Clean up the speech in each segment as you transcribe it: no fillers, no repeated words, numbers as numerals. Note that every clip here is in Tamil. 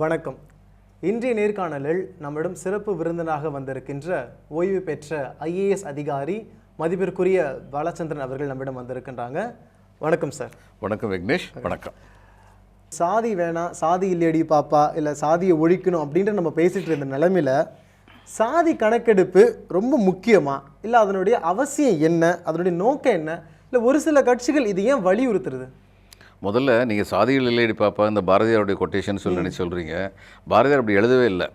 வணக்கம். இன்றைய நேர்காணலில் நம்மிடம் சிறப்பு விருந்தினராக வந்திருக்கின்ற ஓய்வு பெற்ற IAS அதிகாரி மதிப்பிற்குரிய பாலச்சந்திரன் அவர்கள் நம்மிடம் வந்திருக்கின்றாங்க. வணக்கம் சார். வணக்கம் விக்னேஷ். வணக்கம். சாதி வேணாம், சாதி இல்லையடி பாப்பா, இல்லை சாதியை ஒழிக்கணும் அப்படின்ட்டு நம்ம பேசிட்டு இருந்த நிலைமையில சாதி கணக்கெடுப்பு ரொம்ப முக்கியமா, இல்லை அதனுடைய அவசியம் என்ன, அதனுடைய நோக்கம் என்ன, இல்லை ஒரு சில கட்சிகள் இது ஏன் வலியுறுத்துறது? முதல்ல நீங்கள் சாதிகள் இல்லையடி பாப்பா இந்த பாரதியாருடைய கொட்டேஷன் சொல்லி சொல்கிறீங்க. பாரதியார் அப்படி எழுதவே இல்லை.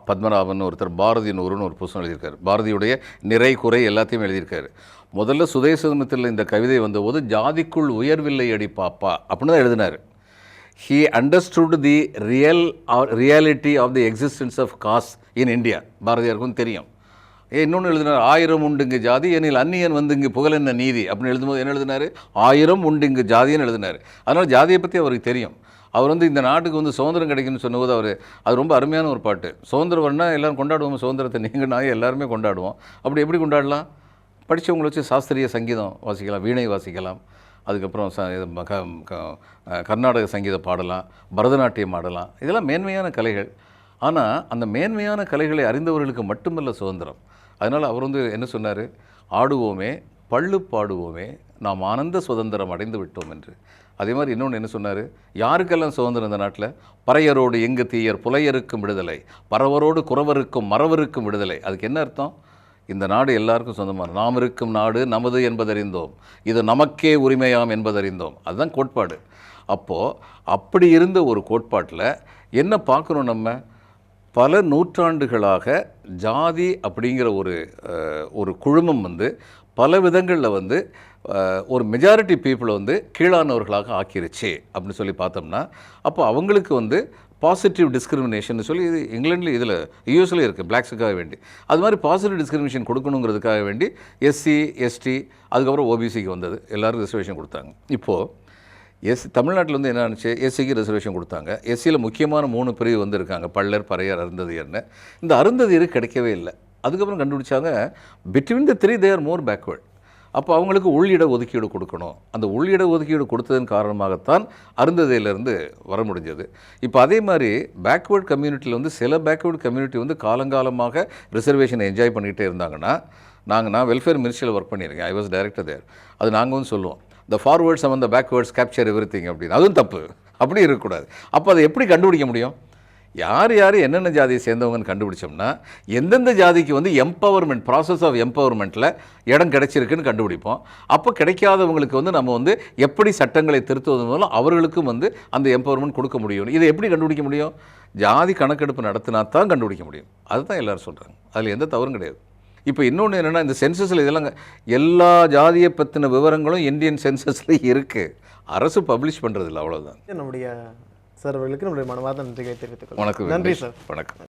பத்மநாபன் ஒருத்தர் பாரதி நூறுன்னு ஒரு புத்தகம் எழுதியிருக்காரு. பாரதியுடைய நிறை குறை எல்லாத்தையும் எழுதியிருக்காரு. முதல்ல சுதேசத்தில் இந்த கவிதை வந்தபோது ஜாதிக்குள் உயர்வில்லை அடி பாப்பா அப்படின்னு தான் எழுதினார். He understood the reality of the existence of caste in India. பாரதியாருக்கும் தெரியும். இன்னொன்று எழுதினார், 1000 உண்டுங்கு ஜாதி எனில் அந்நியன் வந்து இங்கு புகழென்ன நீதி அப்படின்னு எழுதும்போது என்ன எழுதினார், 1000 உண்டுங்கு ஜாதின்னு எழுதினார். அதனால் ஜாதியை பற்றி அவருக்கு தெரியும். அவர் இந்த நாட்டுக்கு சுதந்திரம் கிடைக்குன்னு சொன்னபோது அது ரொம்ப அருமையான ஒரு பாட்டு. சுதந்திரம் வரனா எல்லோரும் கொண்டாடுவோம், சுதந்திரத்தை நீங்கள் நான் எல்லாருமே கொண்டாடுவோம். அப்படி எப்படி கொண்டாடலாம்? படித்தவங்களை வச்சு சாஸ்திரிய சங்கீதம் வாசிக்கலாம், வீணை வாசிக்கலாம், அதுக்கப்புறம் கர்நாடக சங்கீதம் பாடலாம், பரதநாட்டியம் ஆடலாம். இதெல்லாம் மேன்மையான கலைகள். ஆனால் அந்த மேன்மையான கலைகளை அறிந்தவர்களுக்கு மட்டுமல்ல சுதந்திரம். அதனால் அவர் என்ன சொன்னார், ஆடுவோமே பள்ளு பாடுவோமே நாம் ஆனந்த சுதந்திரம் அடைந்து விட்டோம் என்று. அதே மாதிரி இன்னொன்று என்ன சொன்னார், யாருக்கெல்லாம் சுதந்திரம் இந்த நாட்டில்? பறையரோடு எங்கு தீயர் புலையருக்கும் விடுதலை, பறவரோடு குறவருக்கும் மறவருக்கும் விடுதலை. அதுக்கு என்ன அர்த்தம்? இந்த நாடு எல்லாருக்கும் சொந்தமான, நாம் இருக்கும் நாடு நமது என்பதறிந்தோம், இது நமக்கே உரிமையாம் என்பதறிந்தோம். அதுதான் கோட்பாடு. அப்போது அப்படி இருந்த ஒரு கோட்பாட்டில் என்ன பார்க்குறோம், நம்ம பல நூற்றாண்டுகளாக ஜாதி அப்படிங்கிற ஒரு குழுமம் பல விதங்களில் ஒரு மெஜாரிட்டி பீப்புளை கீழானவர்களாக ஆக்கிருச்சு அப்படின்னு சொல்லி பார்த்தோம்னா, அப்போ அவங்களுக்கு பாசிட்டிவ் டிஸ்கிரிமினேஷன் சொல்லி இது இங்கிலாண்டில் இதில் யூஎஸ்லேயும் இருக்குது, பிளாக்ஸுக்காக வேண்டி. அது மாதிரி பாசிட்டிவ் டிஸ்கிரிமினேஷன் கொடுக்கணுங்கிறதுக்காக வேண்டி SC ST அதுக்கப்புறம் OBCக்கு வந்தது, எல்லோரும் ரிசர்வேஷன் கொடுத்தாங்க. இப்போது தமிழ்நாட்டில் என்ன ஆச்சு, SCக்கு ரிசர்வேஷன் கொடுத்தாங்க. SCயில் முக்கியமான 3 பிரிவு இருக்காங்க, பள்ளர், பறையர், அருந்ததியர்னு. இந்த அருந்ததியர் கிடைக்கவே இல்லை. அதுக்கப்புறம் கண்டுபிடிச்சாங்க between the 3 they are more backward. அப்போ அவங்களுக்கு உள்ளிட ஒதுக்கீடு கொடுக்கணும். அந்த உள்ளிட ஒதுக்கீடு கொடுத்ததன் காரணமாகத்தான் அருந்ததியிலேருந்து வர முடிஞ்சது. இப்போ அதே மாதிரி பேக்வேர்ட் கம்யூனிட்டியில் சில பேக்வேர்ட் கம்யூனிட்டி காலங்காலமாக ரிசர்வேஷனை என்ஜாய் பண்ணிகிட்டே இருந்தாங்கன்னா, நான் வெல்ஃபேர் மினிஸ்ட்ரியில் ஒர்க் பண்ணியிருக்கேன், ஐ வாஸ் டைரக்டர் தேர். அது நாங்கள் சொல்லுவோம், the forwards and the backwards capture everything அப்படின்னு. அதுவும் தப்பு, அப்படி இருக்கக்கூடாது. அப்போ அதை எப்படி கண்டுபிடிக்க முடியும்? யார் என்னென்ன ஜாதியை சேர்ந்தவங்கன்னு கண்டுபிடிச்சோம்னா, எந்தெந்த ஜாதிக்கு எம்பவர்மெண்ட், ப்ராசஸ் ஆஃப் எம்பவர்மெண்ட்டில் இடம் கிடைச்சிருக்குன்னு கண்டுபிடிப்போம். அப்போ கிடைக்காதவங்களுக்கு நம்ம எப்படி சட்டங்களை திருத்துவது மூலம் அவர்களுக்கும் அந்த எம்பவர்மெண்ட் கொடுக்க முடியும். இதை எப்படி கண்டுபிடிக்க முடியும்? ஜாதி கணக்கெடுப்பு நடத்தினா தான் கண்டுபிடிக்க முடியும். அதுதான் எல்லோரும் சொல்கிறாங்க, அதில் எந்த தவறும் கிடையாது. இப்போ இன்னொன்று என்னென்னா, இந்த சென்சஸில் இதெல்லாம் எல்லா ஜாதியை பற்றின விவரங்களும் இந்தியன் சென்சஸில் இருக்குது, அரசு பப்ளிஷ் பண்ணுறதில்ல, அவ்வளோதான். நம்முடைய சார் அவர்களுக்கு நம்முடைய மனமார்ந்த நன்றிகளை தெரிவித்துக் கொள்கிறேன். வணக்கம். நன்றி சார். வணக்கம்.